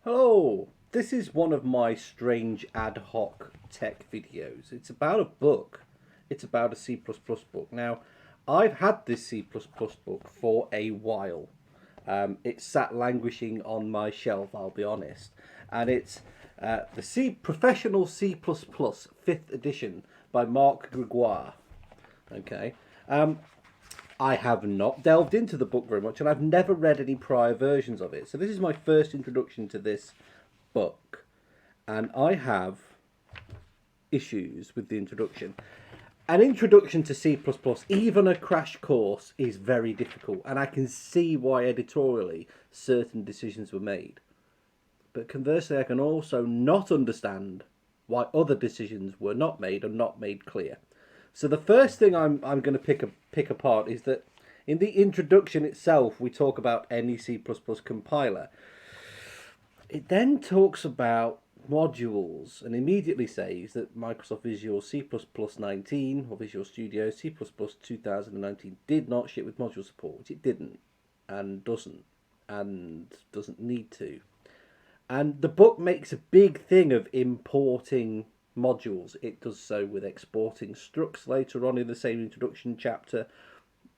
Hello, this is one of my strange ad hoc tech videos. It's about a book. It's about a C++ book. Now, I've had this C++ book for a while. It's sat languishing on my shelf, I'll be honest. And it's the Professional C++ 5th edition by Marc Gregoire. Okay. I have not delved into the book very much, and I've never read any prior versions of it. So this is my first introduction to this book, and I have issues with the introduction. An introduction to C++, even a crash course, is very difficult, and I can see why editorially certain decisions were made. But conversely, I can also not understand why other decisions were not made and not made clear. So the first thing I'm going to pick apart is that in the introduction itself, we talk about any C++ compiler. It then talks about modules and immediately says that Microsoft Visual C++ 19 or Visual Studio C++ 2019 did not ship with module support, which it didn't and doesn't need to. And the book makes a big thing of importing modules. It does so with exporting structs later on in the same introduction chapter.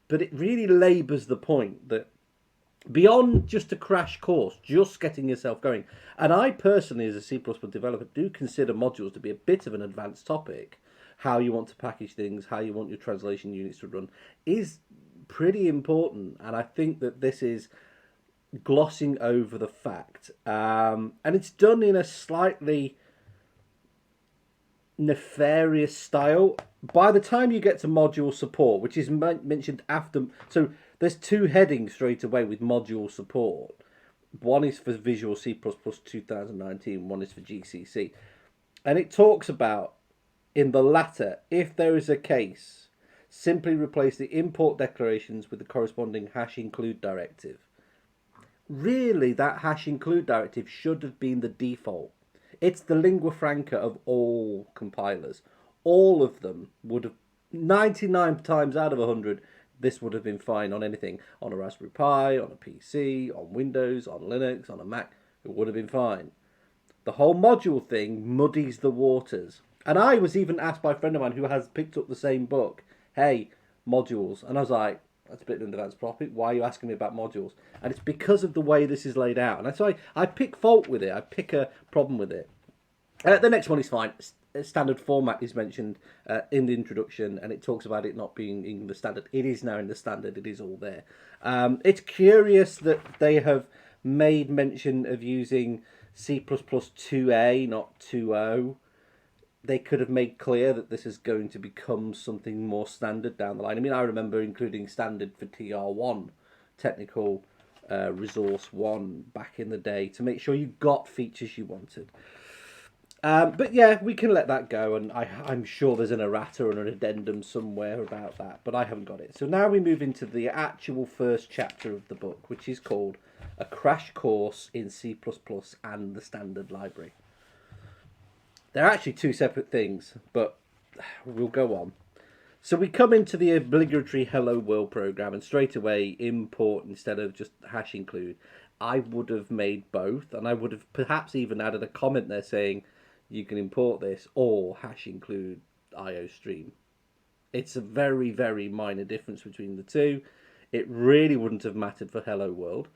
But it really labours the point that beyond just a crash course, just getting yourself going, and I personally, as a C++ developer, do consider modules to be a bit of an advanced topic. How you want to package things, how you want your translation units to run, is pretty important. And I think that this is glossing over the fact. And it's done in a slightly nefarious style. By the time you get to module support, which is mentioned after, so there's two headings straight away with module support. One is for Visual C++ 2019, one is for GCC. And it talks about, in the latter, if there is a case, simply replace the import declarations with the corresponding hash include directive. Really, that hash include directive should have been the default. It's the lingua franca of all compilers. All of them would have, 99 times out of 100, this would have been fine on anything. On a Raspberry Pi, on a PC, on Windows, on Linux, on a Mac, it would have been fine. The whole module thing muddies the waters. And I was even asked by a friend of mine who has picked up the same book, hey, modules. And I was like, that's a bit of an advanced topic. Why are you asking me about modules? And it's because of the way this is laid out. And so I pick fault with it. I pick a problem with it. The next one is fine. Standard format is mentioned in the introduction, and it talks about it not being in the standard. It is now in the standard. It is all there. It's curious that they have made mention of using C++ 2a, not 2.0. They could have made clear that this is going to become something more standard down the line. I mean, I remember including standard for TR1, Technical Resource 1, back in the day, to make sure you got features you wanted. But yeah, we can let that go, and I'm sure there's an errata or an addendum somewhere about that, but I haven't got it. So now we move into the actual first chapter of the book, which is called A Crash Course in C++ and the Standard Library. They're actually two separate things, but we'll go on. So we come into the obligatory Hello World program, and straight away import instead of just hash include. I would have made both, and I would have perhaps even added a comment there saying you can import this or hash include IO stream. It's a very, very minor difference between the two. It really wouldn't have mattered for Hello World.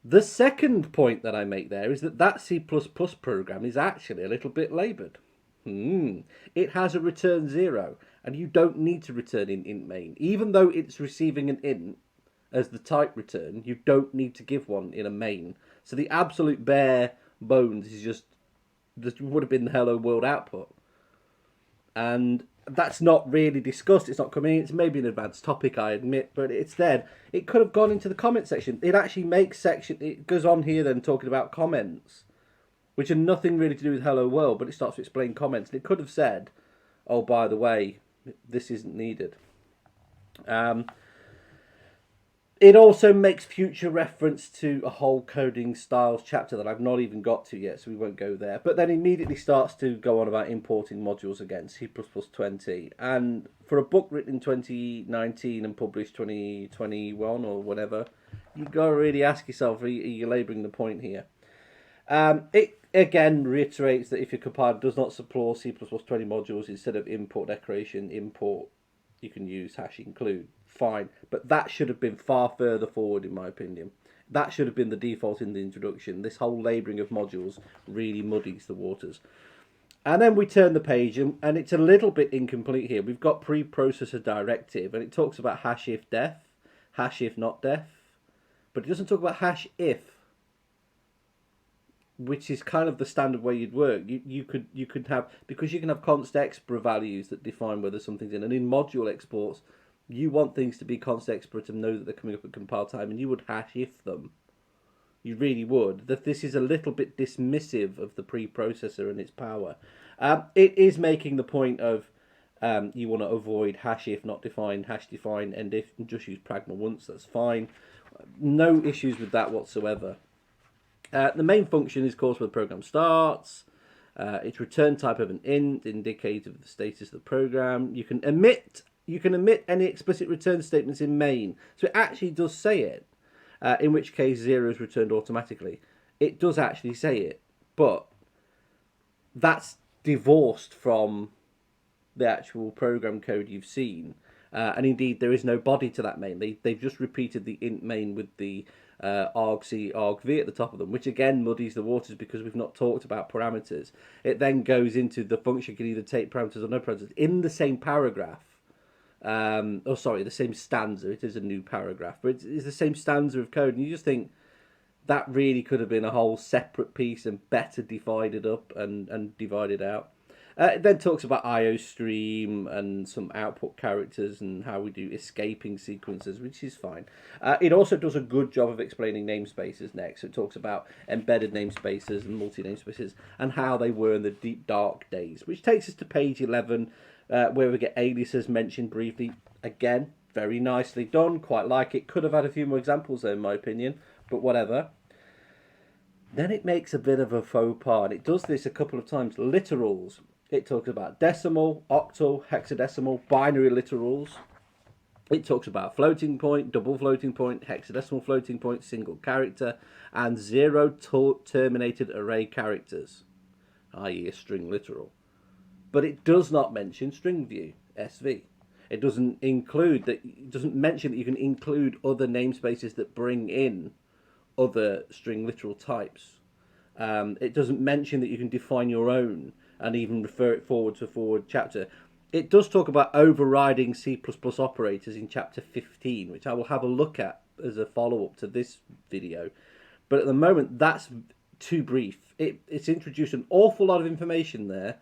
The second point that I make there is that C++ program is actually a little bit laboured. It has a return 0, and you don't need to return in int main. Even though it's receiving an int as the type return, you don't need to give one in a main. So the absolute bare bones is just, this would have been the Hello World output. And that's not really discussed. It's not coming in. It's maybe an advanced topic, I admit, but it's there. It could have gone into the comment section. It actually makes section. It goes on here then talking about comments, which are nothing really to do with Hello World, but it starts to explain comments. And it could have said, oh, by the way, this isn't needed. It also makes future reference to a whole coding styles chapter that I've not even got to yet, so we won't go there. But then immediately starts to go on about importing modules again, C++ 20. And for a book written in 2019 and published 2021 or whatever, you've got to really ask yourself, are you labouring the point here? It again reiterates that if your compiler does not support C++ 20 modules, instead of import decoration, import, you can use #include. Fine, but that should have been far further forward, in my opinion. That should have been the default in the introduction. This whole labelling of modules really muddies the waters. And then we turn the page, and it's a little bit incomplete here. We've got preprocessor directive, and it talks about #if_def, #if_not_def, but it doesn't talk about #if, which is kind of the standard way you'd work. You could have, because you can have const expr values that define whether something's in, and in module exports, you want things to be const expr to know that they're coming up at compile time, and you would #if them. You really would. That this is a little bit dismissive of the preprocessor and its power. It is making the point of you want to avoid #if not defined, #define, and if, and just use pragma once. That's fine. No issues with that whatsoever. The main function is, of course, where the program starts. Its return type of an int, indicative of the status of the program. You can omit any explicit return statements in main. So it actually does say it. In which case 0 is returned automatically. It does actually say it, but that's divorced from the actual program code you've seen. And indeed, there is no body to that main. They've just repeated the int main with the argc, argv at the top of them, which again muddies the waters because we've not talked about parameters. It then goes into the function can either take parameters or no parameters in the same paragraph. The same stanza. It is a new paragraph, but it's the same stanza of code, and you just think that really could have been a whole separate piece and better divided up and divided out. It then talks about IO stream and some output characters and how we do escaping sequences, which is fine. It also does a good job of explaining namespaces next. So it talks about embedded namespaces and multi-namespaces and how they were in the deep dark days, which takes us to page 11, where we get aliases mentioned briefly. Again, very nicely done. Quite like it. Could have had a few more examples there, in my opinion, but whatever. Then it makes a bit of a faux pas, and it does this a couple of times. Literals. It talks about decimal, octal, hexadecimal, binary literals. It talks about floating point, double floating point, hexadecimal floating point, single character, and zero terminated array characters, i.e. a string literal. But it does not mention string view, SV. It doesn't include that. It doesn't mention that you can include other namespaces that bring in other string literal types. It doesn't mention that you can define your own and even refer it forward to a forward chapter. It does talk about overriding C++ operators in chapter 15, which I will have a look at as a follow-up to this video. But at the moment, that's too brief. It's introduced an awful lot of information there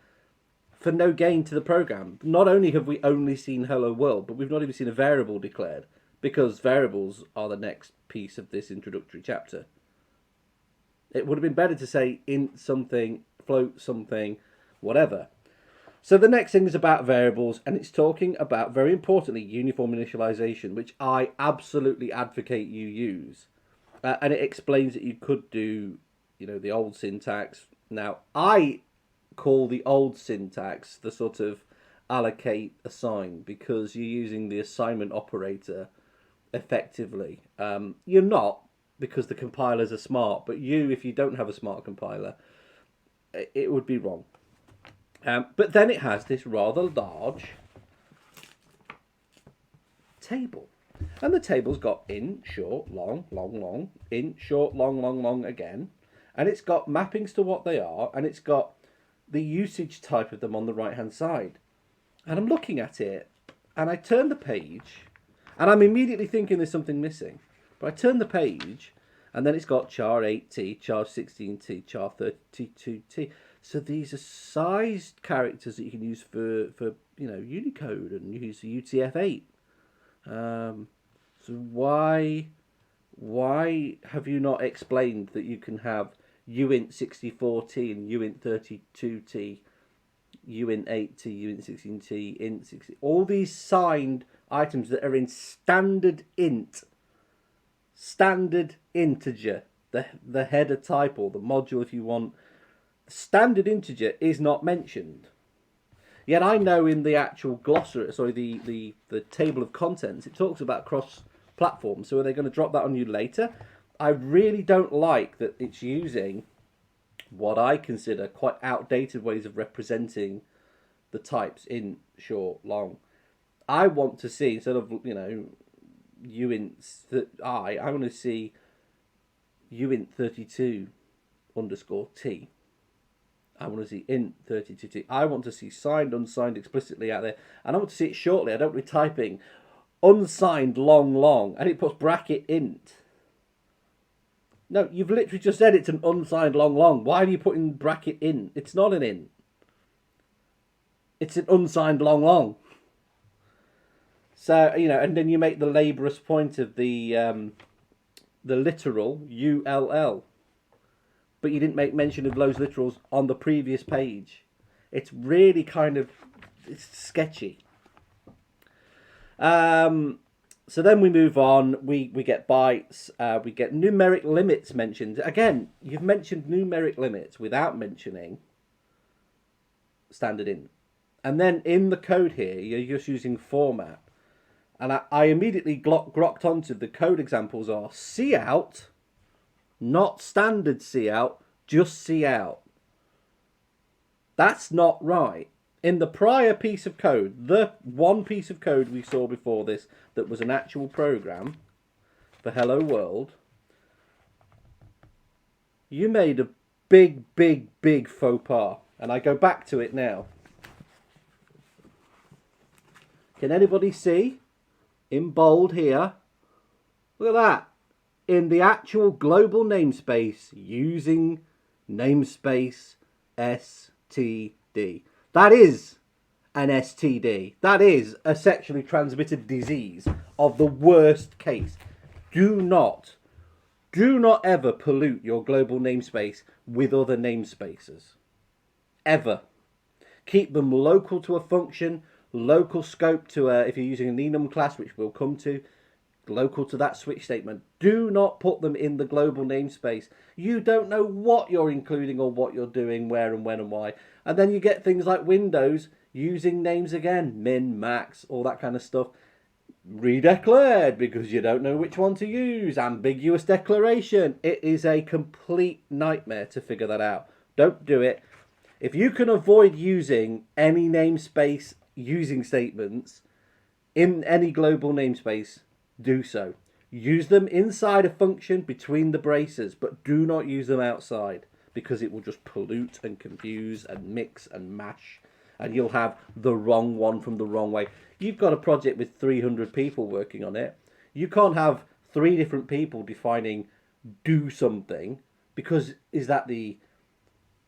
for no gain to the program. Not only have we only seen hello world, but we've not even seen a variable declared, because variables are the next piece of this introductory chapter. It would have been better to say int something, float something, whatever. So the next thing is about variables, and it's talking about, very importantly, uniform initialization, which I absolutely advocate you use. And it explains that you could do, the old syntax. Now, I call the old syntax the sort of allocate assign, because you're using the assignment operator effectively. You're not, because the compilers are smart, but if you don't have a smart compiler, it would be wrong. But then it has this rather large table. And the table's got int, short, long, long, long, int, short, long, long, long again. And it's got mappings to what they are, and it's got the usage type of them on the right-hand side. And I'm looking at it, and I turn the page, and I'm immediately thinking there's something missing. But I turn the page, and then it's got char 8t, char 16t, char 32t. So these are sized characters that you can use for Unicode and use UTF-8. So why have you not explained that you can have uint 64t and uint 32t, uint 8t, uint 16t, int 60, all these signed items that are in standard integer, the header type or the module if you want. Standard integer is not mentioned. Yet I know in the actual glossary, the table of contents, it talks about cross-platform. So are they going to drop that on you later? I really don't like that it's using what I consider quite outdated ways of representing the types in short, long. I want to see, instead of, uint I want to see uint32 underscore t. I want to see int32t. I want to see signed, unsigned explicitly out there. And I want to see it shortly. I don't want to be typing unsigned long, and it puts bracket int. No, you've literally just said it's an unsigned long. Why are you putting bracket int? It's not an int. It's an unsigned long. So, and then you make the laborious point of the literal ULL. But you didn't make mention of those literals on the previous page. It's really it's sketchy. So then we move on. We get bytes. We get numeric limits mentioned. Again, you've mentioned numeric limits without mentioning standard int. And then in the code here, you're just using format. And I immediately grokked onto the code examples are cout, not standard cout, just cout. That's not right. In the prior piece of code, the one piece of code we saw before this that was an actual program for Hello World, you made a big faux pas. And I go back to it now. Can anybody see? In bold here. Look at that. In the actual global namespace, using namespace STD. That is an STD. That is a sexually transmitted disease of the worst case. Do not ever pollute your global namespace with other namespaces. Ever. Keep them local to a function, local scope to if you're using an enum class, which we'll come to, local to that switch statement. Do not put them in the global namespace. You don't know what you're including or what you're doing, where and when and why. And then you get things like Windows using names again, min, max, all that kind of stuff. Redeclared because you don't know which one to use. Ambiguous declaration. It is a complete nightmare to figure that out. Don't do it. If you can avoid using any namespace using statements in any global namespace, do so. Use them inside a function between the braces, but do not use them outside, because it will just pollute and confuse and mix and mash, and you'll have the wrong one from the wrong way. You've got a project with 300 people working on it. You can't have 3 different people defining do something, because is that the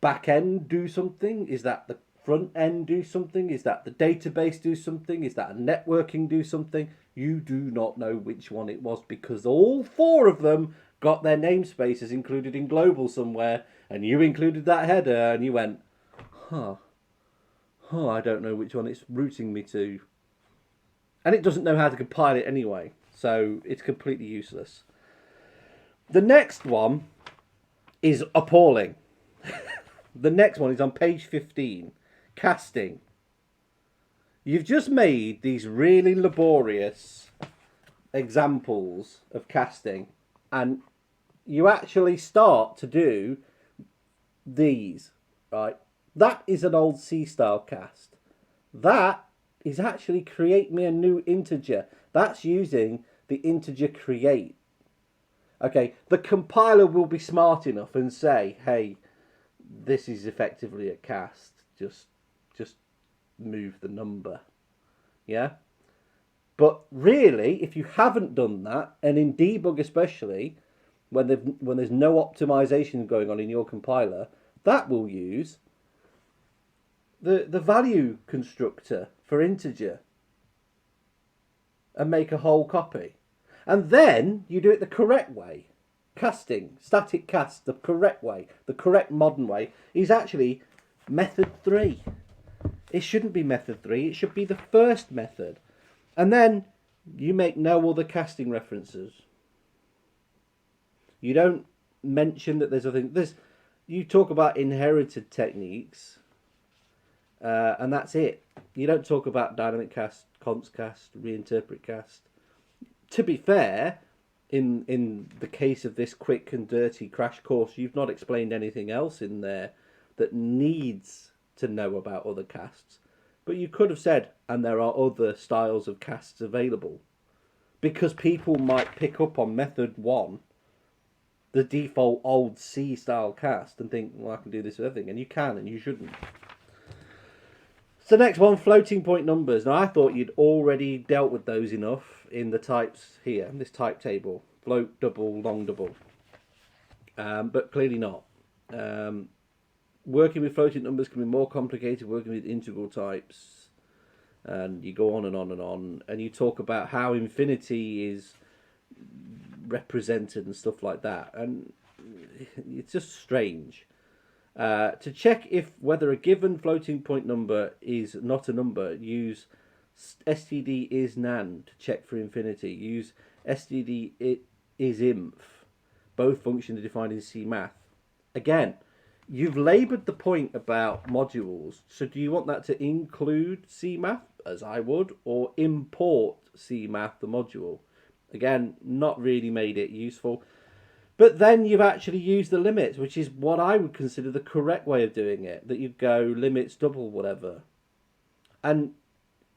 back end do something? Is that the front end do something? Is that the database do something? Is that a networking do something? You do not know which one it was, because all 4 of them got their namespaces included in global somewhere, and you included that header, and you went, I don't know which one it's routing me to. And it doesn't know how to compile it anyway, so it's completely useless. The next one is appalling. The next one is on page 15, casting. You've just made these really laborious examples of casting, and you actually start to do these, right? That is an old C-style cast. That is actually create me a new integer. That's using the integer create. Okay, the compiler will be smart enough and say, hey, this is effectively a cast. Just move the number. Yeah? But really, if you haven't done that, and in debug especially, when there's no optimization going on in your compiler, that will use the value constructor for integer and make a whole copy. And then you do it the correct way. Casting, static cast, the correct way, the correct modern way, is actually method 3. It shouldn't be method 3, it should be the first method. And then you make no other casting references. You don't mention that there's other things. You talk about inherited techniques, and that's it. You don't talk about dynamic cast, const cast, reinterpret cast. To be fair, in the case of this quick and dirty crash course, you've not explained anything else in there that needs to know about other casts. But you could have said, and there are other styles of casts available. Because people might pick up on method 1, the default old C style cast, and think, well, I can do this with everything. And you can, and you shouldn't. So next one, floating point numbers. Now, I thought you'd already dealt with those enough in the types here, in this type table. Float, double, long double. But clearly not. Working with floating numbers can be more complicated working with integral types. And you go on and on and on. And you talk about how infinity is represented and stuff like that. And it's just strange. To check if whether a given floating point number is not a number, use std is nan to check for infinity. Use std is inf. Both functions are defined in C math. Again, you've laboured the point about modules. So do you want that to include C math, as I would, or import C math, the module? Again, not really made it useful. But then you've actually used the limits, which is what I would consider the correct way of doing it. That you go limits double whatever. And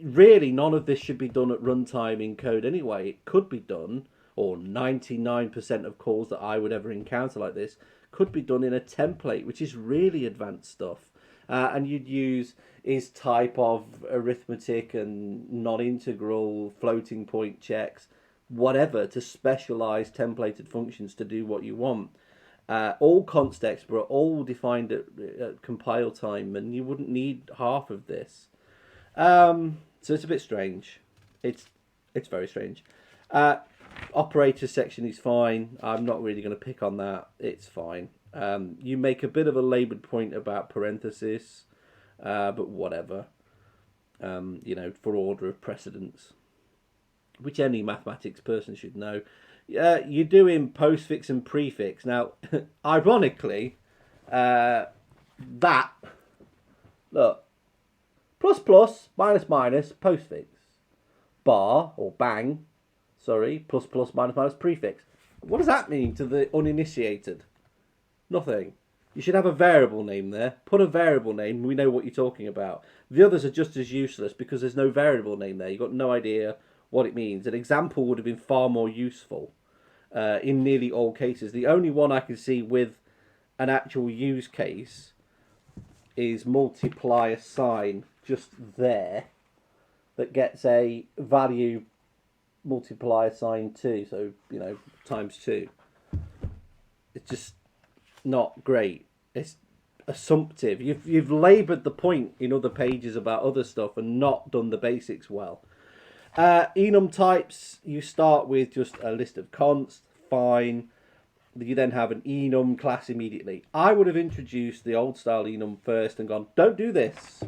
really none of this should be done at runtime in code anyway. It could be done, or 99% of calls that I would ever encounter like this, could be done in a template, which is really advanced stuff. And you'd use is type of arithmetic and non-integral floating point checks, whatever, to specialize templated functions to do what you want. All const expert, all defined at compile time, and you wouldn't need half of this. So it's a bit strange. It's very strange. Operator section is fine. I'm not really going to pick on that. It's fine. You make a bit of a laboured point about parenthesis, but whatever. For order of precedence, which any mathematics person should know. You're doing postfix and prefix. Now, ironically, look, plus plus, minus minus, postfix. Bar, or bang, plus plus, minus minus, prefix. What does that mean to the uninitiated? Nothing. You should have a variable name there. Put a variable name, we know what you're talking about. The others are just as useless because there's no variable name there. You've got no idea what it means. An example would have been far more useful in nearly all cases. The only one I can see with an actual use case is multiply a sign just there that gets a value multiply a sign 2, so times 2. It's just not great. It's assumptive. You've laboured the point in other pages about other stuff and not done the basics well. Enum types, you start with just a list of const, fine. You then have an enum class immediately. I would have introduced the old style enum first and gone, don't do this.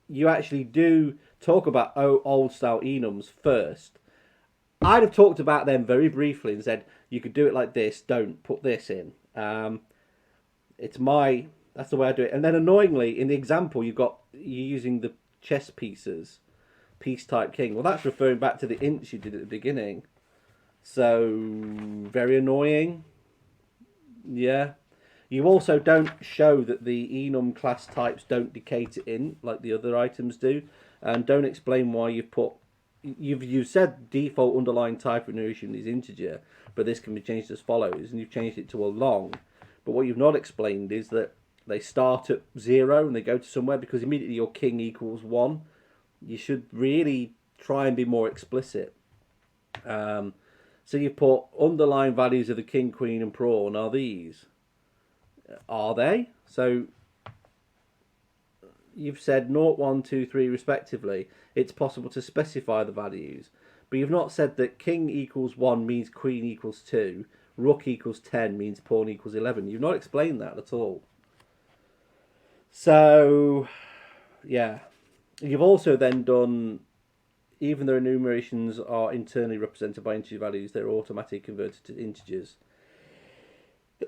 You actually do talk about old style enums first. I'd have talked about them very briefly and said, you could do it like this, don't put this in. That's the way I do it. And then annoyingly, in the example, you're using the chess pieces, piece type king. Well, that's referring back to the ints you did at the beginning. So, very annoying. Yeah. You also don't show that the enum class types don't decay to int like the other items do. And don't explain why you've said default underlying type of notation is integer, but this can be changed as follows, and you've changed it to a long. But what you've not explained is that they start at 0 and they go to somewhere, because immediately your king equals 1. You should really try and be more explicit. So you put underlying values of the king, queen, and pawn are these. Are they? So you've said 0, 1, 2, 3 respectively. It's possible to specify the values. But you've not said that king equals 1 means queen equals 2. Rook equals 10 means pawn equals 11. You've not explained that at all. So, yeah. You've also then done, even though enumerations are internally represented by integer values, they're automatically converted to integers.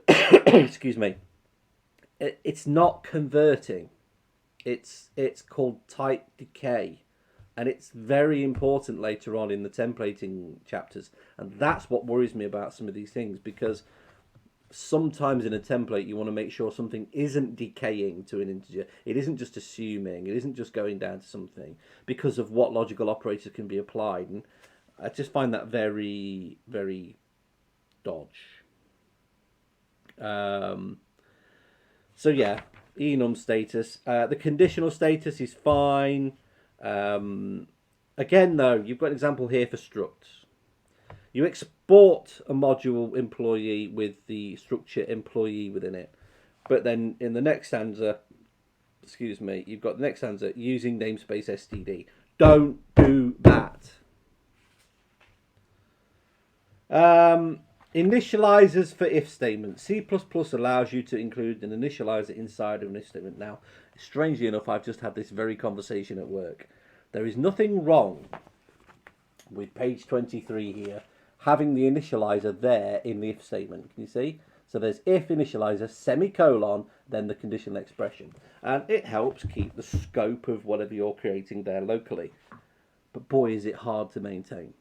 Excuse me. It's not converting. It's called type decay. And it's very important later on in the templating chapters. And that's what worries me about some of these things, because sometimes in a template you want to make sure something isn't decaying to an integer. It isn't just assuming, it isn't just going down to something, because of what logical operators can be applied. And I just find that very, very dodge. So yeah, enum status. The conditional status is fine. Again, though, you've got an example here for structs. You export a module employee with the structure employee within it. But then in the next stanza, you've got the next stanza using namespace std. Don't do that. Initializers for if statements. C++ allows you to include an initializer inside of an if statement. Now, strangely enough, I've just had this very conversation at work. There is nothing wrong with page 23 here, having the initializer there in the if statement. Can you see? So there's if initializer, semicolon, then the conditional expression. And it helps keep the scope of whatever you're creating there locally. But boy, is it hard to maintain.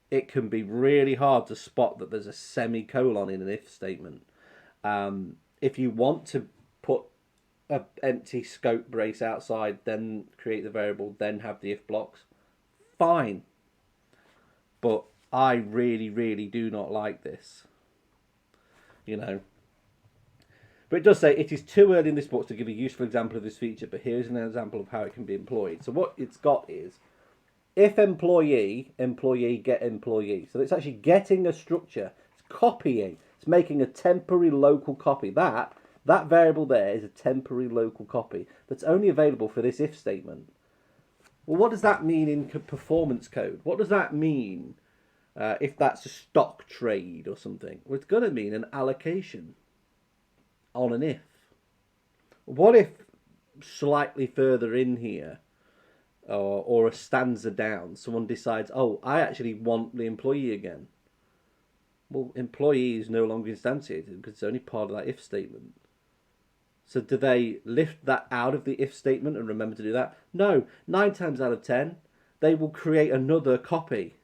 It can be really hard to spot that there's a semicolon in an if statement. If you want to put an empty scope brace outside, then create the variable, then have the if blocks, fine. But I really, really do not like this. You know. But it does say it is too early in this book to give a useful example of this feature, but here's an example of how it can be employed. So what it's got is if employee, employee, get employee. So it's actually getting a structure. It's copying. It's making a temporary local copy. That variable there is a temporary local copy that's only available for this if statement. Well, what does that mean in performance code? What does that mean if that's a stock trade or something? Well, it's going to mean an allocation on an if. What if slightly further in here, or a stanza down, someone decides, oh, I actually want the employee again? Well, employee is no longer instantiated because it's only part of that if statement. So do they lift that out of the if statement and remember to do that? No. 9 times out of 10, they will create another copy.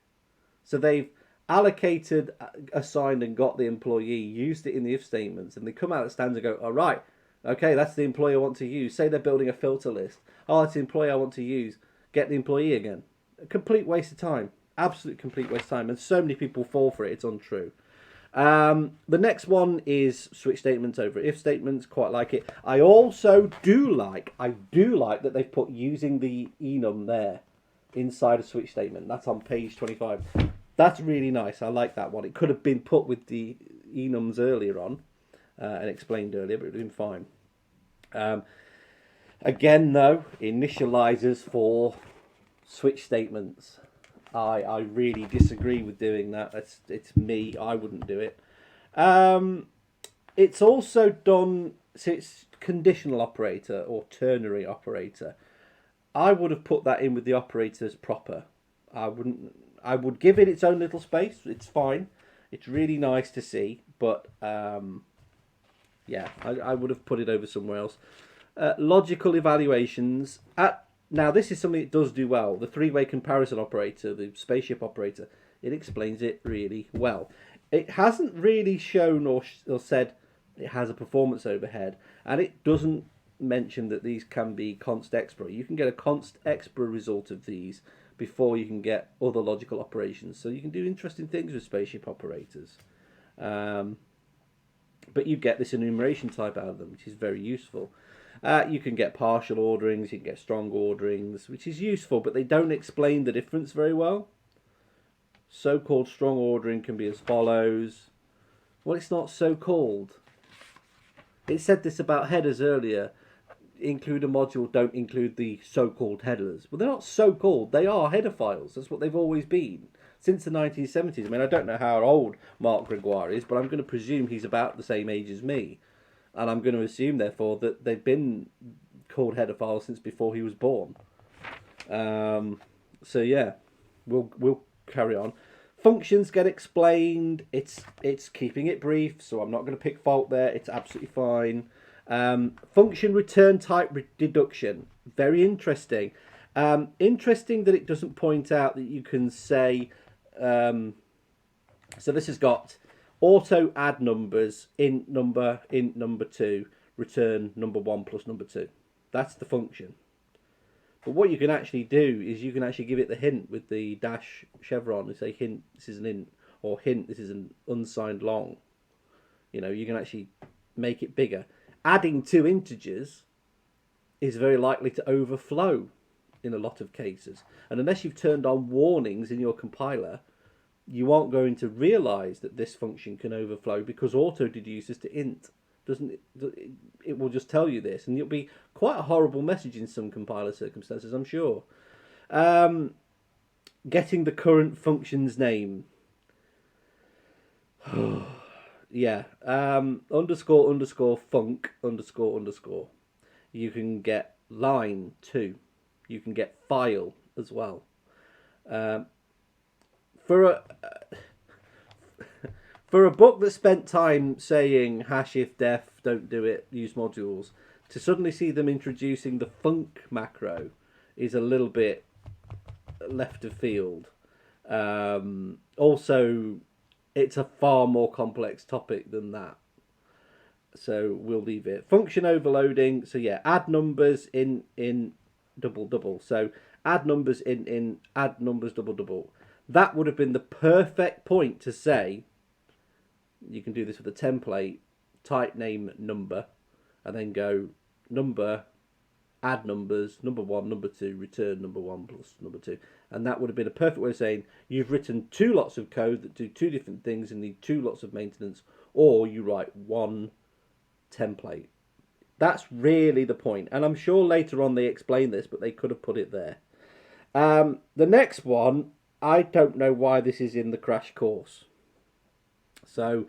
So they've allocated, assigned, and got the employee, used it in the if statements, and they come out of stanza and go, all right, okay, that's the employee I want to use. Say they're building a filter list. Oh, that's the employee I want to use. Get the employee again. A complete waste of time. Absolute complete waste of time. And so many people fall for it. It's untrue. The next one is switch statements over if statements. Quite like it. I also do like that they've put using the enum there inside a switch statement. That's on page 25. That's really nice. I like that one. It could have been put with the enums earlier on and explained earlier, but it would have been fine. Again, though, initializers for switch statements. I really disagree with doing that. It's me. I wouldn't do it. It's also done, so it's conditional operator or ternary operator. I would have put that in with the operators proper. I would give it its own little space. It's fine. It's really nice to see, but yeah, I would have put it over somewhere else. Logical evaluations. Now, this is something it does do well. The three-way comparison operator, the spaceship operator, it explains it really well. It hasn't really shown or said it has a performance overhead, and it doesn't mention that these can be const expr. You can get a const expr result of these before you can get other logical operations. So you can do interesting things with spaceship operators. But you get this enumeration type out of them, which is very useful. You can get partial orderings, you can get strong orderings, which is useful, but they don't explain the difference very well. So-called strong ordering can be as follows. Well, it's not so-called. It said this about headers earlier. Include a module, don't include the so-called headers. Well, they're not so-called. They are header files. That's what they've always been since the 1970s. I mean, I don't know how old Marc Gregoire is, but I'm going to presume he's about the same age as me. And I'm going to assume, therefore, that they've been called header files since before he was born. So yeah, we'll carry on. Functions get explained. It's keeping it brief, so I'm not going to pick fault there. It's absolutely fine. Function return type deduction, very interesting. Interesting that it doesn't point out that you can say. So this has got auto add numbers int number 2 return number 1 plus number 2. That's the function. But what you can actually do is you can actually give it the hint with the dash chevron and say hint this is an int or hint this is an unsigned long. You know, you can actually make it bigger. Adding two integers is very likely to overflow in a lot of cases. And unless you've turned on warnings in your compiler, you aren't going to realize that this function can overflow because auto deduces to int. It will just tell you this, and it'll be quite a horrible message in some compiler circumstances, I'm sure. Getting the current function's name. Yeah. Underscore underscore func underscore underscore. You can get line too. You can get file as well. For a book that spent time saying hash if def, don't do it, use modules, to suddenly see them introducing the func macro is a little bit left of field. Also, it's a far more complex topic than that. So we'll leave it. Function overloading. So yeah, add numbers in double. So add numbers in add numbers double. That would have been the perfect point to say, you can do this with a template, type name number, and then go number, add numbers, number 1, number 2, return number 1 plus number 2. And that would have been a perfect way of saying, you've written two lots of code that do two different things and need two lots of maintenance, or you write one template. That's really the point. And I'm sure later on they explain this, but they could have put it there. The next one, I don't know why this is in the crash course. So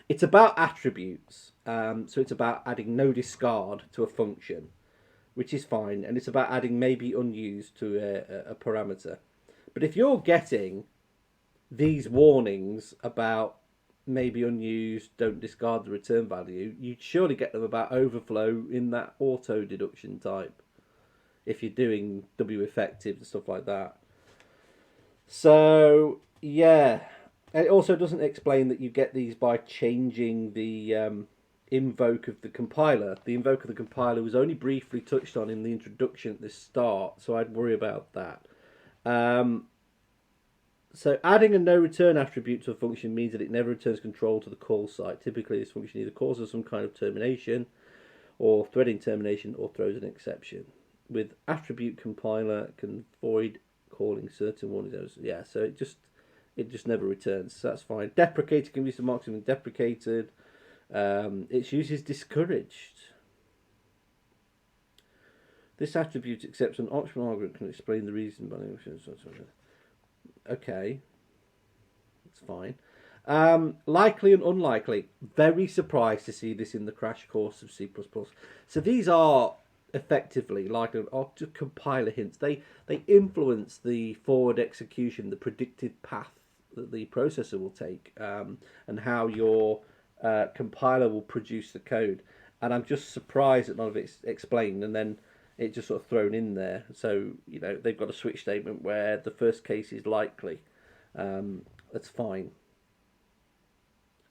it's about attributes. So it's about adding no discard to a function, which is fine. And it's about adding maybe unused to a parameter. But if you're getting these warnings about maybe unused, don't discard the return value, you'd surely get them about overflow in that auto deduction type if you're doing W effective and stuff like that. So yeah, and it also doesn't explain that you get these by changing the invoke of the compiler. The invoke of the compiler was only briefly touched on in the introduction at the start, so I'd worry about that. So adding a no return attribute to a function means that it never returns control to the call site. Typically this function either causes some kind of termination or threading termination or throws an exception. With attribute compiler can void calling certain warnings. Yeah, so it just never returns. So that's fine. Deprecated can be some marks being deprecated. Its use is discouraged. This attribute accepts an optional argument can explain the reason by okay, that's fine. Likely and unlikely. Very surprised to see this in the crash course of C++. So these are effectively like compiler hints. They influence the forward execution, the predicted path that the processor will take, and how your compiler will produce the code. And I'm just surprised that none of it's explained, and then it's just sort of thrown in there. So, you know, they've got a switch statement where the first case is likely. That's fine.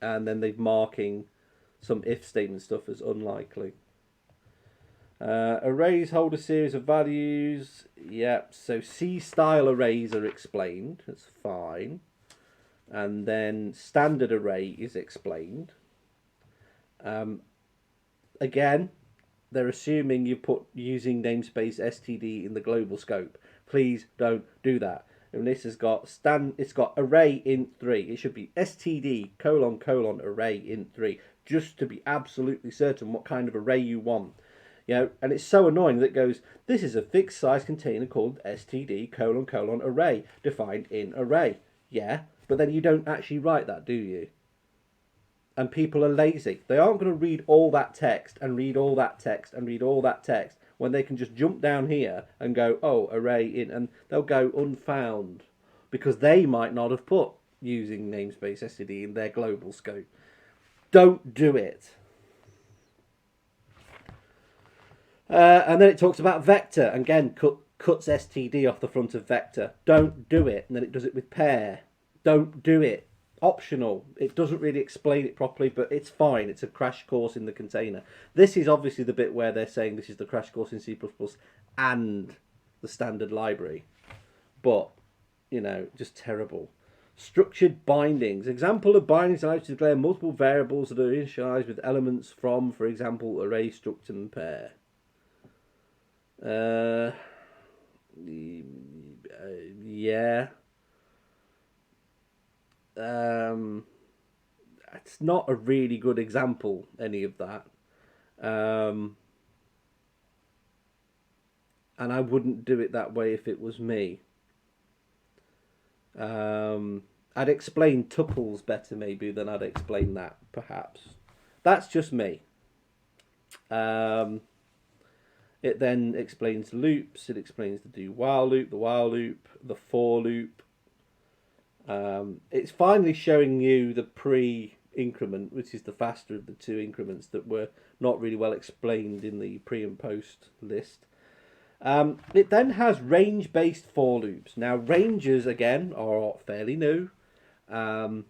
And then they're marking some if statement stuff as unlikely. Arrays hold a series of values. Yep, so C-style arrays are explained. That's fine. And then standard array is explained. Again, they're assuming you put using namespace std in the global scope. Please don't do that. And this has got it's got array int3. It should be std : array int3, just to be absolutely certain what kind of array you want. You know, and it's so annoying that it goes, this is a fixed size container called std : array defined in array. Yeah, but then you don't actually write that, do you? And people are lazy. They aren't going to read all that text and read all that text and read all that text when they can just jump down here and go, oh, array in, and they'll go unfound because they might not have put using namespace std in their global scope. Don't do it. And then it talks about vector. Again, cuts std off the front of vector. Don't do it. And then it does it with pair. Don't do it. Optional. It doesn't really explain it properly, but it's fine. It's a crash course in the container. This is obviously the bit where they're saying this is the crash course in C++ and the standard library. But, you know, just terrible. Structured bindings. Example of bindings allows you to declare multiple variables that are initialized with elements from, for example, array, struct, and pair. Yeah. It's not a really good example, any of that. And I wouldn't do it that way if it was me. I'd explain tuples better maybe than I'd explain that, perhaps. That's just me. It then explains loops. It explains the do while loop, the while loop, the for loop. It's finally showing you the pre-increment, which is the faster of the two increments that were not really well explained in the pre and post list. It then has range-based for loops. Now, ranges, again, are fairly new. I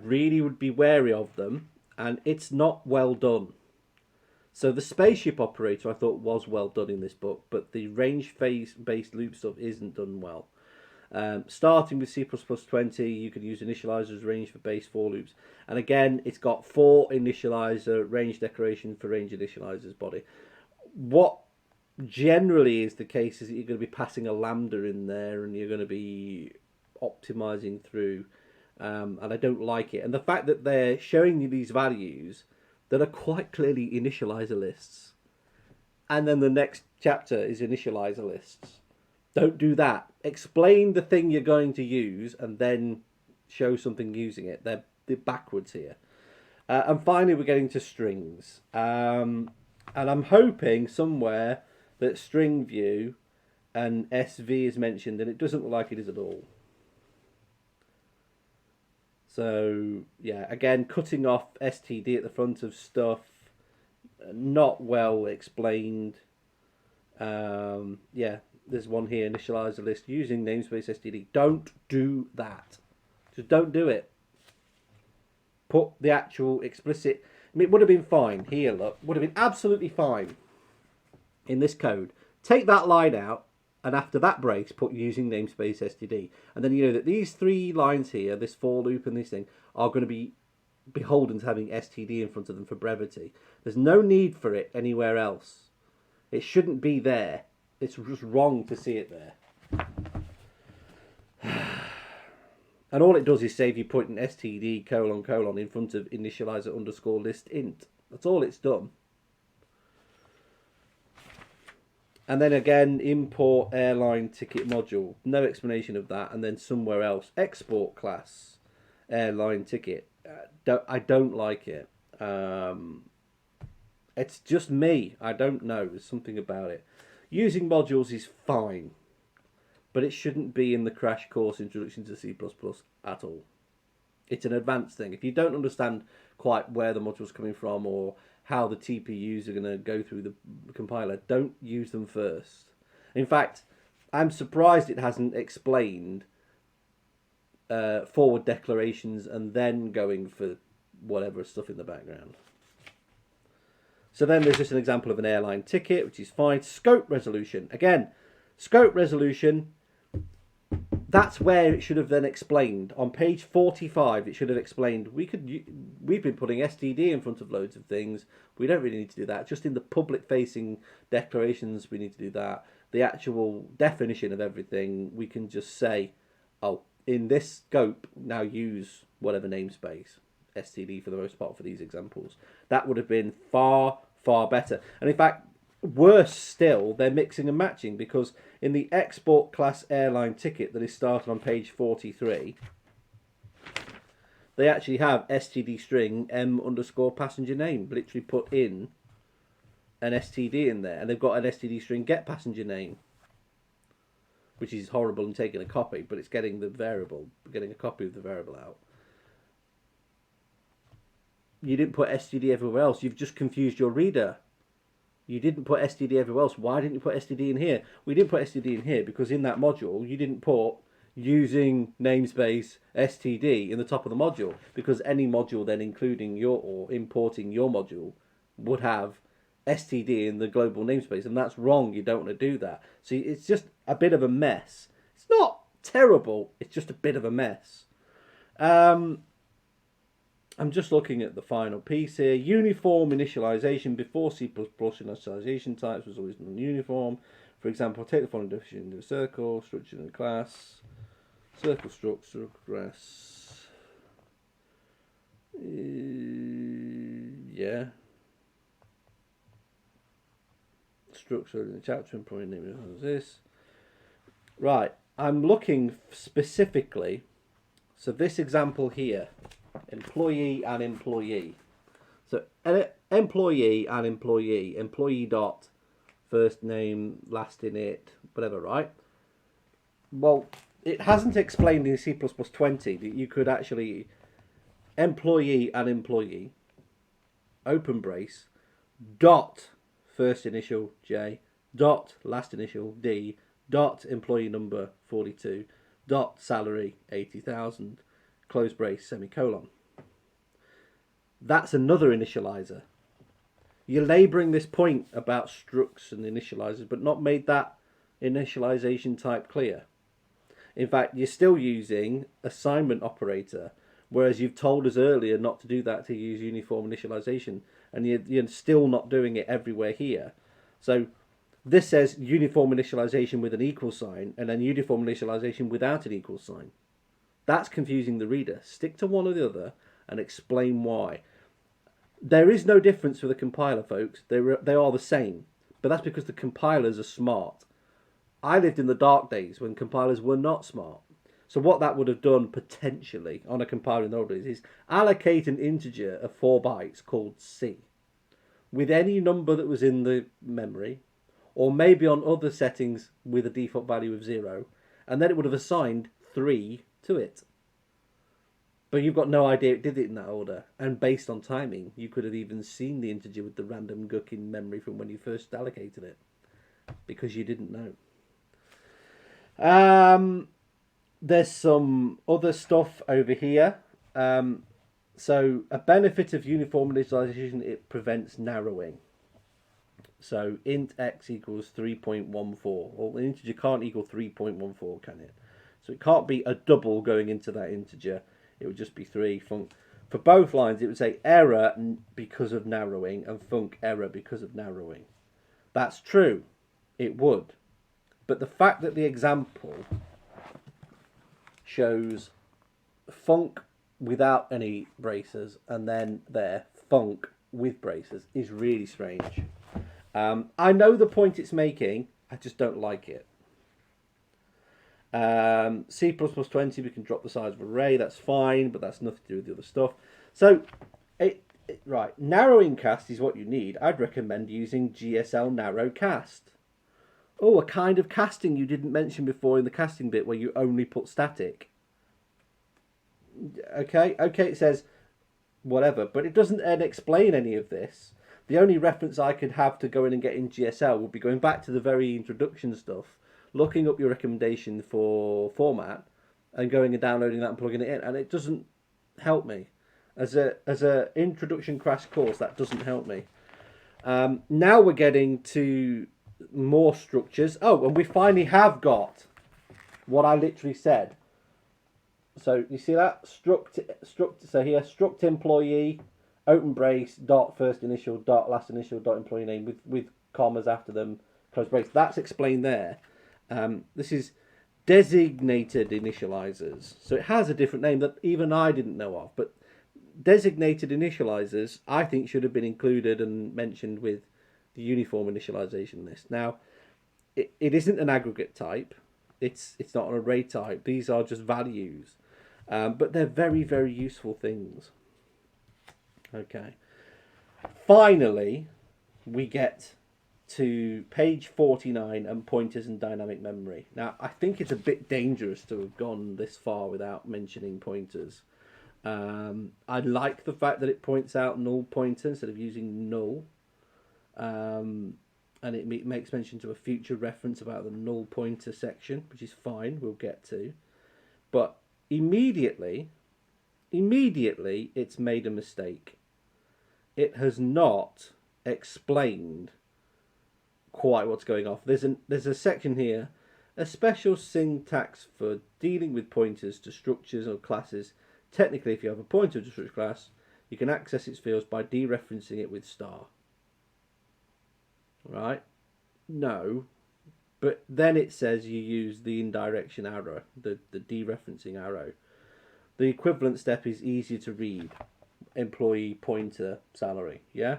really would be wary of them, and it's not well done. So the spaceship operator I thought was well done in this book, but the range-based loop stuff isn't done well. Starting with C++20, you could use initializers range for base for loops. And again, it's got for initializer, range declaration for range initializers body. What generally is the case is that you're going to be passing a lambda in there and you're going to be optimizing through. And I don't like it. And the fact that they're showing you these values that are quite clearly initializer lists. And then the next chapter is initializer lists. Don't do that. Explain the thing you're going to use and then show something using it. They're backwards here. And finally, we're getting to strings. And I'm hoping somewhere that string view and SV is mentioned, and it doesn't look like it is at all. So, yeah, again, cutting off STD at the front of stuff, not well explained. Yeah. There's one here, initializer list using namespace std. Don't do that. Just don't do it. Put the actual explicit... I mean, it would have been fine. Here, look. Would have been absolutely fine in this code. Take that line out, and after that brace, put using namespace std. And then you know that these three lines here, this for loop and this thing, are going to be beholden to having std in front of them for brevity. There's no need for it anywhere else. It shouldn't be there. It's just wrong to see it there. And all it does is save you putting std : in front of initializer underscore list int. That's all it's done. And then again, import airline ticket module. No explanation of that. And then somewhere else, export class airline ticket. I don't like it. It's just me. I don't know. There's something about it. Using modules is fine, but it shouldn't be in the crash course Introduction to C++ at all. It's an advanced thing. If you don't understand quite where the module's coming from or how the TPUs are going to go through the compiler, don't use them first. In fact, I'm surprised it hasn't explained forward declarations and then going for whatever stuff in the background. So then there's just an example of an airline ticket, which is fine. Scope resolution. Again, scope resolution, that's where it should have then explained. On page 45, it should have explained, we've been putting STD in front of loads of things. We don't really need to do that. Just in the public-facing declarations, we need to do that. The actual definition of everything, we can just say, oh, in this scope, now use whatever namespace. STD for the most part for these examples. That would have been far, far better. And in fact, worse still, they're mixing and matching, because in the export class airline ticket that is started on page 43, they actually have STD string m underscore passenger name, literally put in an STD in there, and they've got an STD string get passenger name, which is horrible and taking a copy, but it's getting the variable, getting a copy of the variable out. You didn't put STD everywhere else. You've just confused your reader. You didn't put std everywhere else. Why didn't you put std in here? We didn't put std in here because in that module you didn't put using namespace std in the top of the module, because any module then including your or importing your module would have std in the global namespace, and that's wrong. You don't want to do that. So it's just a bit of a mess. It's not terrible, it's just a bit of a mess. I'm just looking at the final piece here. Uniform initialization before C++ initialization types was always non-uniform. For example, take the following definition into a circle, structure in a class, circle struct, struct yeah. Structure in the chapter, employee name is this. Right, I'm looking specifically. So this example here, employee and employee. So employee and employee, employee dot first name, last in it, whatever, right? Well, it hasn't explained in C++20 that you could actually employee and employee, open brace, dot first initial J, dot last initial D, dot employee number 42, dot salary 80,000, close brace, semicolon. That's another initializer. You're labouring this point about structs and initializers, but not made that initialization type clear. In fact, you're still using assignment operator, whereas you've told us earlier not to do that, to use uniform initialization, and you're still not doing it everywhere here. So this says uniform initialization with an equal sign, and then uniform initialization without an equal sign. That's confusing the reader. Stick to one or the other and explain why. There is no difference for the compiler, folks. They are the same, but that's because the compilers are smart. I lived in the dark days when compilers were not smart. So what that would have done potentially on a compiler in the old days is allocate an integer of 4 bytes called C with any number that was in the memory, or maybe on other settings with a default value of 0, and then it would have assigned 3 to it. But you've got no idea it did it in that order, and based on timing, you could have even seen the integer with the random guck in memory from when you first allocated it, because you didn't know. There's some other stuff over here. So a benefit of uniform initialization, it prevents narrowing. So int x equals 3.14. Well, an integer can't equal 3.14, can it? So it can't be a double going into that integer. It would just be 3. For both lines, it would say error because of narrowing and func error because of narrowing. That's true. It would. But the fact that the example shows func without any braces and then there func with braces is really strange. I know the point it's making, I just don't like it. C++20, we can drop the size of array, that's fine, but that's nothing to do with the other stuff. So, right, narrowing cast is what you need. I'd recommend using GSL narrow cast. Oh, a kind of casting you didn't mention before in the casting bit where you only put static. Okay, it says whatever, but it doesn't explain any of this. The only reference I could have to go in and get in GSL would be going back to the very introduction stuff, looking up your recommendation for format, and going and downloading that and plugging it in, and it doesn't help me. As a introduction crash course, that doesn't help me. Now we're getting to more structures. Oh, and we finally have got what I literally said. So you see that struct. So here, struct employee, open brace, dot first initial, dot last initial, dot employee name with commas after them, close brace. That's explained there. This is designated initializers. So it has a different name that even I didn't know of. But designated initializers, I think, should have been included and mentioned with the uniform initialization list. Now, it isn't an aggregate type. It's not an array type. These are just values. But they're very, very useful things. Okay. Finally, we get to page 49 and pointers and dynamic memory. Now, I think it's a bit dangerous to have gone this far without mentioning pointers. I like the fact that it points out null pointer instead of using null. And it makes mention to a future reference about the null pointer section, which is fine, we'll get to. But immediately it's made a mistake. It has not explained quite what's going on. There's a section here, a special syntax for dealing with pointers to structures or classes. Technically, if you have a pointer to a structure class, you can access its fields by dereferencing it with star. Right? No. But then it says you use the indirection arrow, the dereferencing arrow. The equivalent step is easier to read. Employee pointer salary. Yeah?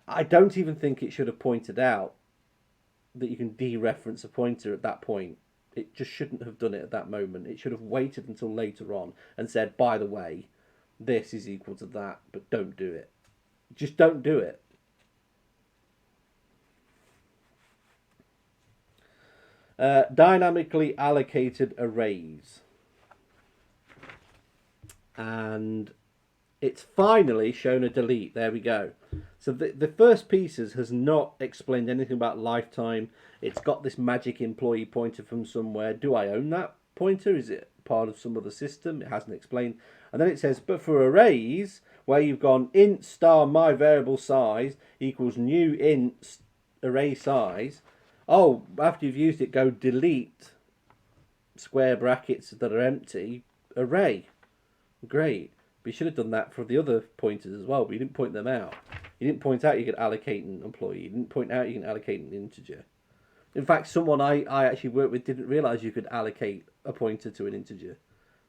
I don't even think it should have pointed out that you can dereference a pointer at that point. It just shouldn't have done it at that moment. It should have waited until later on and said, by the way, this is equal to that, but don't do it. Just don't do it. Dynamically allocated arrays. And it's finally shown a delete. There we go. So the first pieces has not explained anything about lifetime. It's got this magic employee pointer from somewhere. Do I own that pointer? Is it part of some other system? It hasn't explained. And then it says, but for arrays, where you've gone int star my variable size equals new int array size. Oh, after you've used it, go delete square brackets that are empty array. Great. But you should have done that for the other pointers as well, but you didn't point them out. You didn't point out you could allocate an employee. You didn't point out you can allocate an integer. In fact, someone I actually worked with didn't realise you could allocate a pointer to an integer.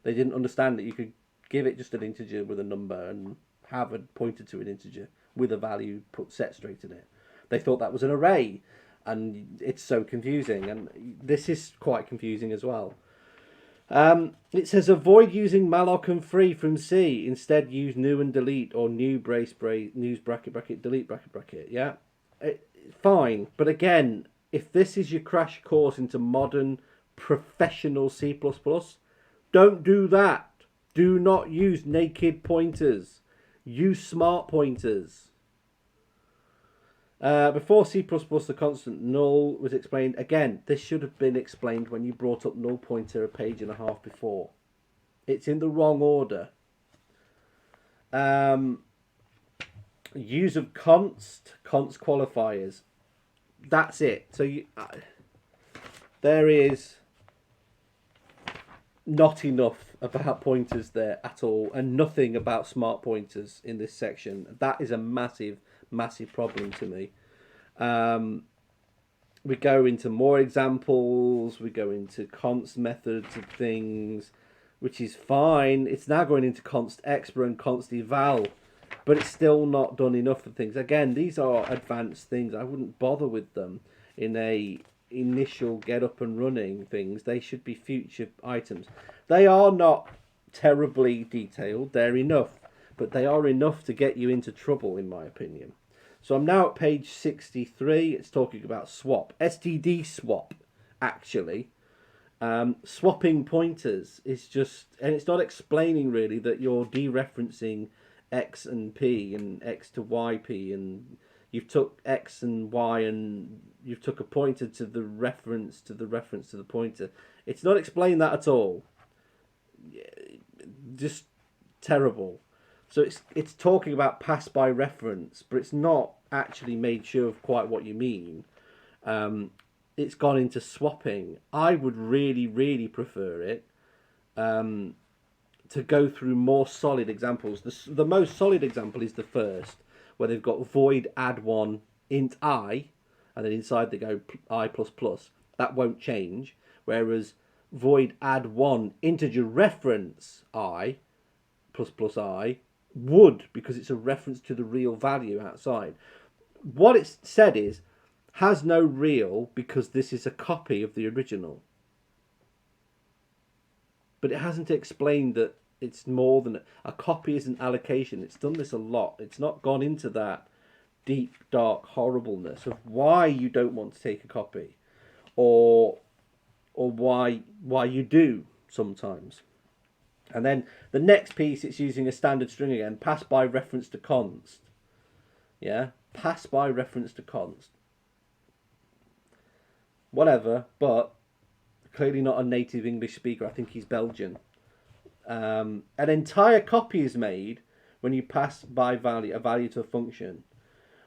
They didn't understand that you could give it just an integer with a number and have a pointer to an integer with a value put set straight in it. They thought that was an array, and it's so confusing. And this is quite confusing as well. It says avoid using malloc and free from C. Instead, use new and delete or new brace news bracket delete bracket. Yeah, fine. But again, if this is your crash course into modern professional C++, don't do that. Do not use naked pointers. Use smart pointers. Before C++, the constant null was explained. Again, this should have been explained when you brought up null pointer a page and a half before. It's in the wrong order. Use of const qualifiers. That's it. So there is not enough about pointers there at all, and nothing about smart pointers in this section. That is a massive problem to me. We go into more examples. We go into const methods of things, which is fine. It's now going into const expr and const eval, but it's still not done enough for things. Again, these are advanced things. I wouldn't bother with them in a initial get up and running things. They should be future items. They are not terribly detailed. They're enough, but they are enough to get you into trouble, in my opinion. So I'm now at page 63. It's talking about swap. STD swap, actually. Swapping pointers is just... And it's not explaining, really, that you're dereferencing X and P and X to YP. And you've took X and Y and you've took a pointer to the reference to the pointer. It's not explained that at all. Just terrible. So it's talking about pass by reference, but it's not actually made sure of quite what you mean. It's gone into swapping. I would really prefer it to go through more solid examples. The most solid example is the first, where they've got void add one int I, and then inside they go I++. That won't change. Whereas void add one integer reference I ++ I would, because it's a reference to the real value outside. What it's said is has no real because this is a copy of the original. But it hasn't explained that it's more than a copy is an allocation. It's done this a lot. It's not gone into that deep, dark horribleness of why you don't want to take a copy, or why you do sometimes. And then the next piece, it's using a standard string again, pass by reference to const. Yeah, pass by reference to const. Whatever, but clearly not a native English speaker. I think he's Belgian. An entire copy is made when you pass by a value to a function.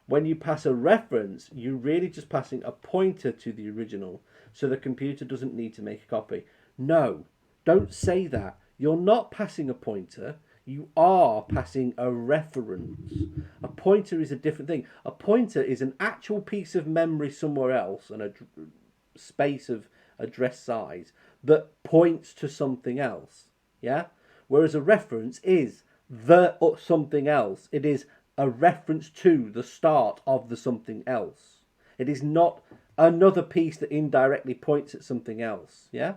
When you pass a reference, you're really just passing a pointer to the original, so the computer doesn't need to make a copy. No, don't say that. You're not passing a pointer. You are passing a reference. A pointer is a different thing. A pointer is an actual piece of memory somewhere else, and a space of address size that points to something else. Yeah? Whereas a reference is the something else. It is a reference to the start of the something else. It is not another piece that indirectly points at something else. Yeah?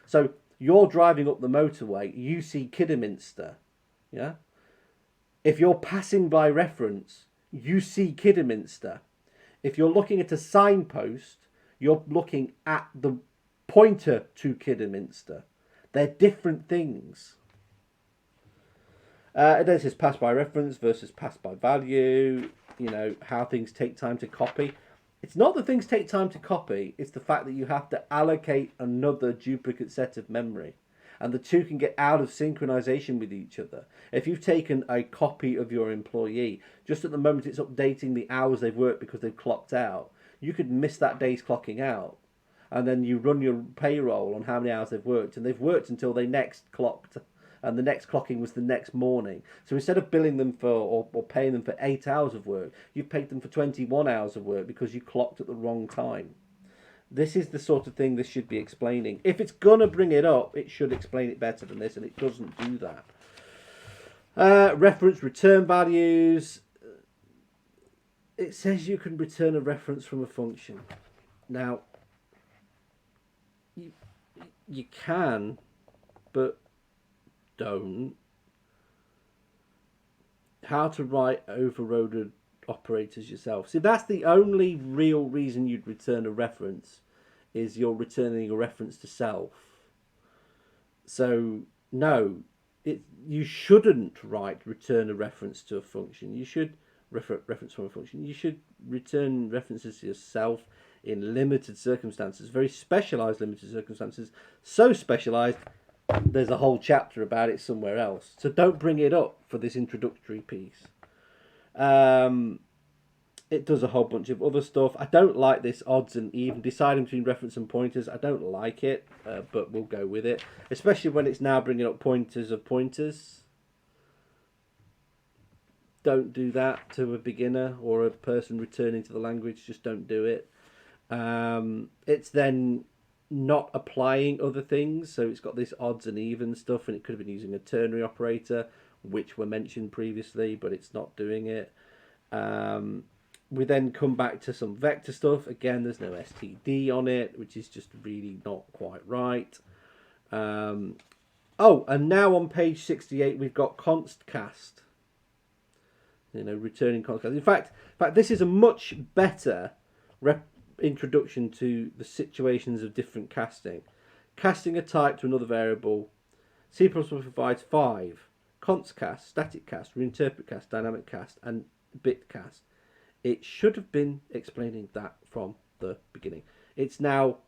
So you're driving up the motorway, you see Kidderminster. Yeah? If you're passing by reference, you see Kidderminster. If you're looking at a signpost, you're looking at the pointer to Kidderminster. They're different things. This is pass by reference versus pass by value. You know, how things take time to copy. It's not that things take time to copy, it's the fact that you have to allocate another duplicate set of memory. And the two can get out of synchronization with each other. If you've taken a copy of your employee, just at the moment it's updating the hours they've worked because they've clocked out, you could miss that day's clocking out. And then you run your payroll on how many hours they've worked, and they've worked until they next clocked, and the next clocking was the next morning. So instead of billing them for or paying them for 8 hours of work, you've paid them for 21 hours of work because you clocked at the wrong time. This is the sort of thing this should be explaining. If it's going to bring it up, it should explain it better than this, and it doesn't do that. Reference return values. It says you can return a reference from a function. Now, you can, but don't. How to write overloaded operators yourself. See, that's the only real reason you'd return a reference, is you're returning a reference to self. So, no, you shouldn't return a reference to a function. You should reference from a function. You should return references to yourself in limited circumstances, very specialized limited circumstances, so specialized there's a whole chapter about it somewhere else. So don't bring it up for this introductory piece. It does a whole bunch of other stuff. I don't like this odds and even, deciding between reference and pointers. I don't like it, but we'll go with it. Especially when it's now bringing up pointers of pointers. Don't do that to a beginner or a person returning to the language. Just don't do it. It's then not applying other things. So it's got this odds and evens stuff, and it could have been using a ternary operator, which were mentioned previously, but it's not doing it. We then come back to some vector stuff. Again, there's no std on it, which is just really not quite right. And now on page 68, we've got const cast. You know, returning const cast. In fact, this is a much better introduction to the situations of different casting. Casting a type to another variable. C++ provides 5. Const cast, static cast, reinterpret cast, dynamic cast, and bit cast. It should have been explaining that from the beginning. It's now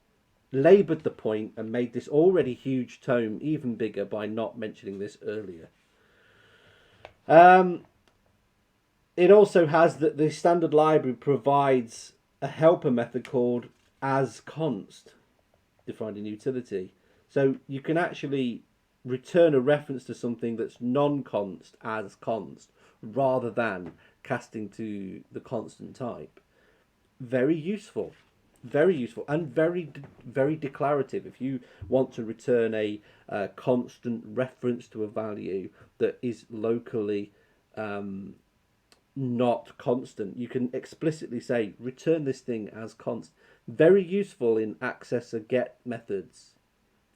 laboured the point and made this already huge tome even bigger by not mentioning this earlier. It also has that the standard library provides a helper method called asConst, defined in utility. So you can actually return a reference to something that's non-const as const, rather than casting to the constant type. Very useful, and very, very declarative. If you want to return a constant reference to a value that is locally not constant, you can explicitly say return this thing as const. Very useful in access or get methods.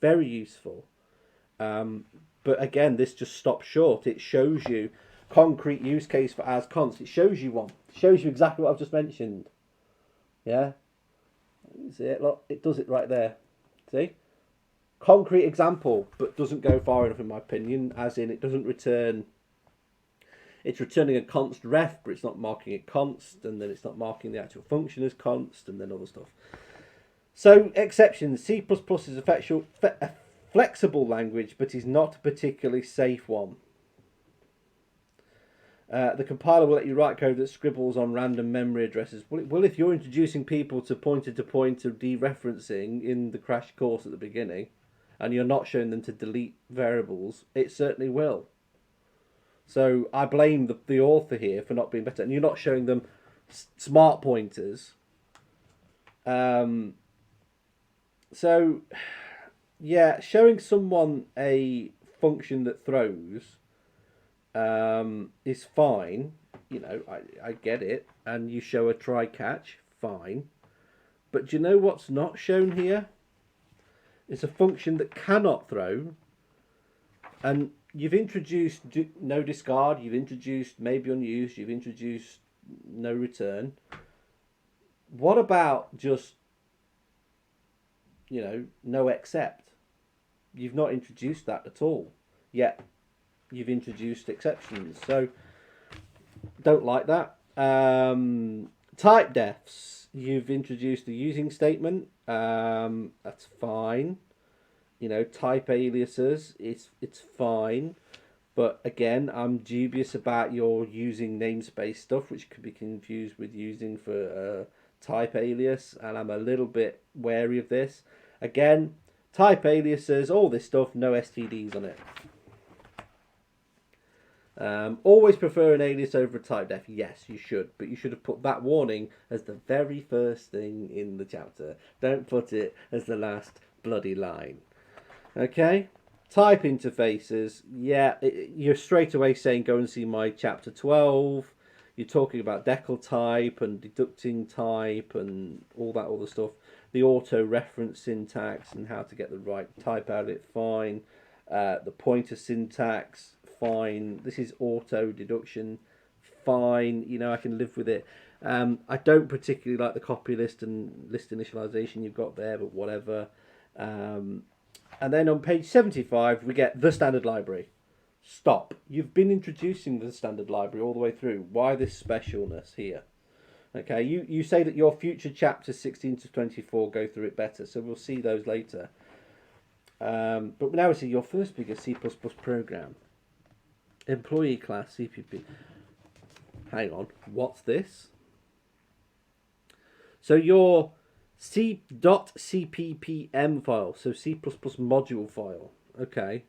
Very useful. But again, this just stops short. It shows you concrete use case for asConst. It shows you one. It shows you exactly what I've just mentioned. Yeah? See it? Look, it does it right there. See? Concrete example, but doesn't go far enough in my opinion, as in it doesn't return It's returning a const ref, but it's not marking it const, and then it's not marking the actual function as const, and then other stuff. So, exceptions. C++ is a flexible language, but is not a particularly safe one. The compiler will let you write code that scribbles on random memory addresses. Well, if you're introducing people to pointer-to-pointer dereferencing in the crash course at the beginning, and you're not showing them to delete variables, it certainly will. So I blame the author here for not being better. And you're not showing them smart pointers. So, yeah, showing someone a function that throws is fine. You know, I get it. And you show a try-catch, fine. But do you know what's not shown here? It's a function that cannot throw. And you've introduced no discard, you've introduced maybe unused, you've introduced no return. What about just, you know, no except? You've not introduced that at all. Yet you've introduced exceptions. So don't like that. Type defs. You've introduced the using statement. That's fine. You know, type aliases. It's fine. But again, I'm dubious about your using namespace stuff, which could be confused with using for type alias, and I'm a little bit wary of this. Again, type aliases, all this stuff, no STDs on it. Always prefer an alias over a type def. Yes, you should, but you should have put that warning as the very first thing in the chapter. Don't put it as the last bloody line. Okay? Type interfaces. Yeah, you're straight away saying go and see my chapter 12. You're talking about decal type and deducting type and all that other stuff. The auto-reference syntax and how to get the right type out of it, fine. The pointer syntax, fine. This is auto-deduction, fine. You know, I can live with it. I don't particularly like the copy list and list initialization you've got there, but whatever. And then on page 75, we get the standard library. Stop. You've been introducing the standard library all the way through. Why this specialness here? Okay, you say that your future chapters 16 to 24 go through it better, so we'll see those later. But now we see your first bigger C++ program. Employee class CPP. Hang on, what's this? So your c.cppm file, so C++ module file. Okay.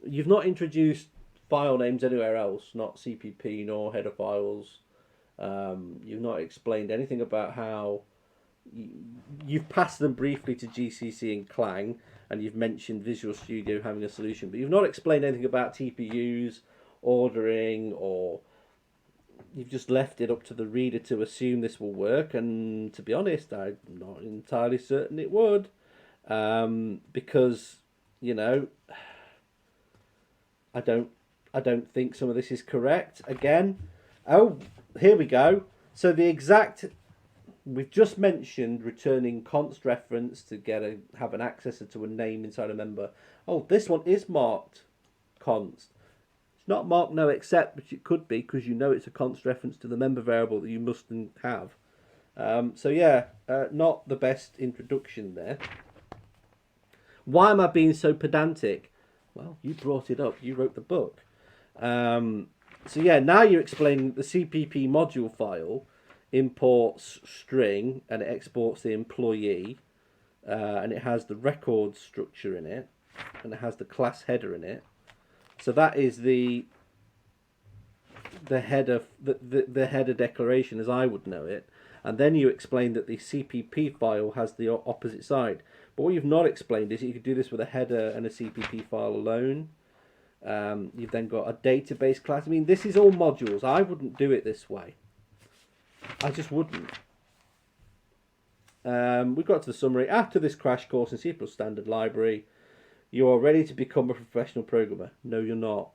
You've not introduced file names anywhere else, not CPP nor header files. You've not explained anything about how you've passed them briefly to GCC and Clang, and you've mentioned Visual Studio having a solution, but you've not explained anything about TPUs, ordering, or you've just left it up to the reader to assume this will work. And to be honest, I'm not entirely certain it would, because, you know, I don't think some of this is correct. Again, oh, here we go. So the exact, we've just mentioned returning const reference to have an accessor to a name inside a member. Oh, this one is marked const. It's not marked no except, but it could be because you know it's a const reference to the member variable that you mustn't have. So yeah, not the best introduction there. Why am I being so pedantic? Well, you brought it up. You wrote the book. So yeah, now you're explaining that the CPP module file imports string and it exports the employee, and it has the record structure in it, and it has the class header in it. So that is the header, the header declaration as I would know it. And then you explain that the CPP file has the opposite side. But what you've not explained is that you could do this with a header and a CPP file alone. You've then got a database class. I mean, this is all modules. I wouldn't do it this way. I just wouldn't. We've got to the summary. After this crash course in C++ Standard Library, you are ready to become a professional programmer. No, you're not.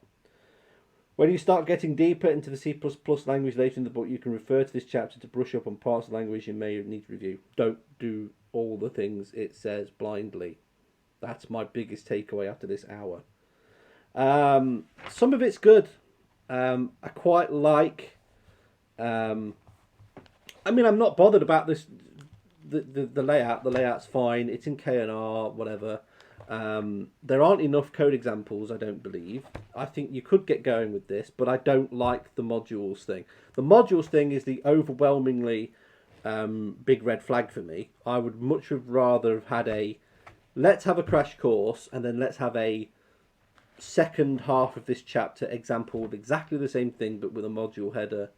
When you start getting deeper into the C++ language later in the book, you can refer to this chapter to brush up on parts of the language you may need to review. Don't do all the things it says blindly. That's my biggest takeaway after this hour. Some of it's good. I quite like. I mean, I'm not bothered about this. The layout. The layout's fine. It's in K&R, whatever. There aren't enough code examples, I don't believe. I think you could get going with this, but I don't like the modules thing. The modules thing is the overwhelmingly big red flag for me. I would much have rather have had a let's have a crash course and then let's have a second half of this chapter example of exactly the same thing but with a module header.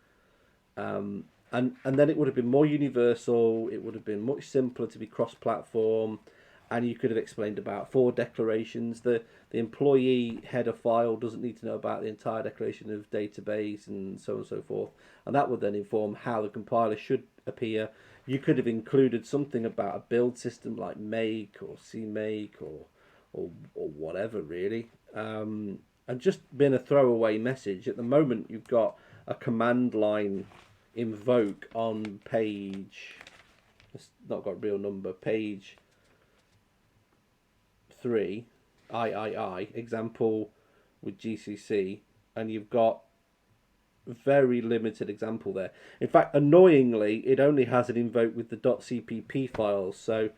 And then it would have been more universal. It would have been much simpler to be cross-platform, and you could have explained about 4 declarations. The employee header file doesn't need to know about the entire declaration of database and so on and so forth, and that would then inform how the compiler should appear. You could have included something about a build system like make or cmake or whatever really, and just been a throwaway message. At the moment, you've got a command line invoke on page, it's not got a real number, page 3 I example with GCC, and you've got very limited example there. In fact, annoyingly, it only has an invoke with the .cpp files, so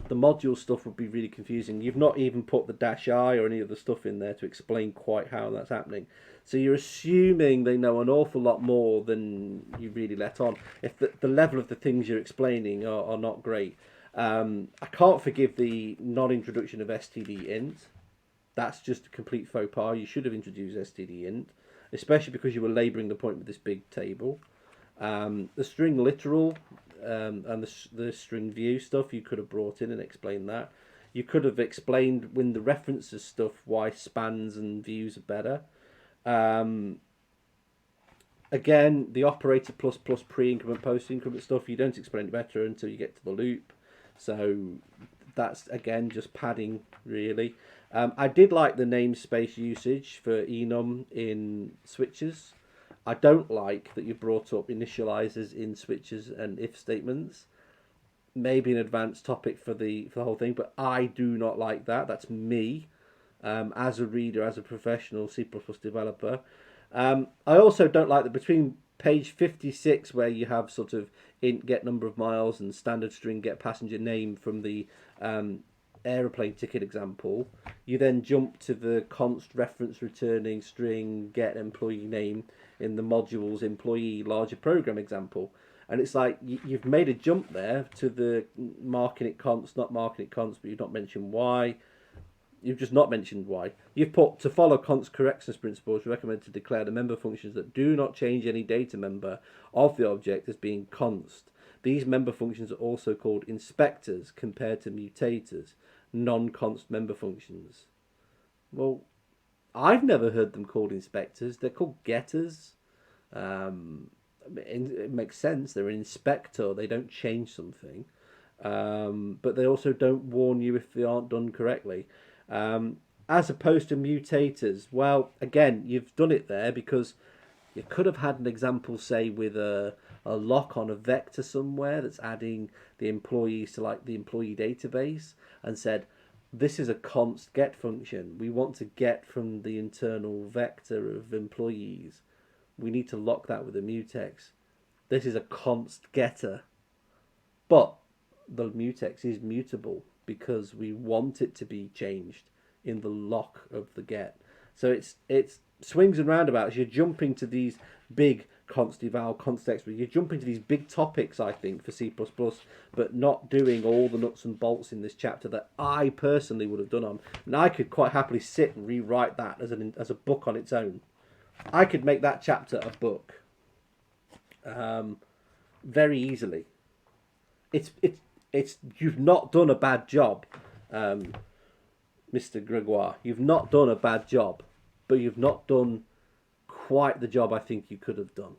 the module stuff would be really confusing. You've not even put the -i or any of the stuff in there to explain quite how that's happening. So you're assuming they know an awful lot more than you really let on. If the level of the things you're explaining are not great. I can't forgive the non-introduction of stdint. That's just a complete faux pas. You should have introduced stdint, especially because you were labouring the point with this big table. The string literal and the string view stuff you could have brought in and explained that. You could have explained when the references stuff why spans and views are better. Again, the operator plus pre-increment post-increment stuff, you don't explain it better until you get to the loop. So that's again just padding really. I did like the namespace usage for enum in switches. I don't like that you brought up initializers in switches and if statements. Maybe an advanced topic for the whole thing, but I do not like that. That's me as a reader, as a professional C++ developer. I also don't like that between page 56, where you have sort of int get number of miles and standard string get passenger name from the aeroplane ticket example, you then jump to the const reference returning string get employee name in the module's employee larger program example. And it's like you've made a jump there to the marking it const, not marking it const, but you've not mentioned why. You've just not mentioned why. You've put to follow const correctness principles, recommend to declare the member functions that do not change any data member of the object as being const. These member functions are also called inspectors compared to mutators, non-const member functions. Well, I've never heard them called inspectors. They're called getters. It makes sense. They're an inspector. They don't change something. But they also don't warn you if they aren't done correctly. As opposed to mutators. Well, again, you've done it there because you could have had an example, say, with a lock on a vector somewhere that's adding the employees to like the employee database and said, this is a const get function. We want to get from the internal vector of employees. We need to lock that with a mutex. This is a const getter. But the mutex is mutable because we want it to be changed in the lock of the get. So it's swings and roundabouts. You're jumping to these big const eval, const expert. You're jumping to these big topics, I think, for C++, but not doing all the nuts and bolts in this chapter that I personally would have done on. And I could quite happily sit and rewrite that as a book on its own. I could make that chapter a book very easily. It's you've not done a bad job, Mr. Gregoire. You've not done a bad job, but you've not done quite the job I think you could have done.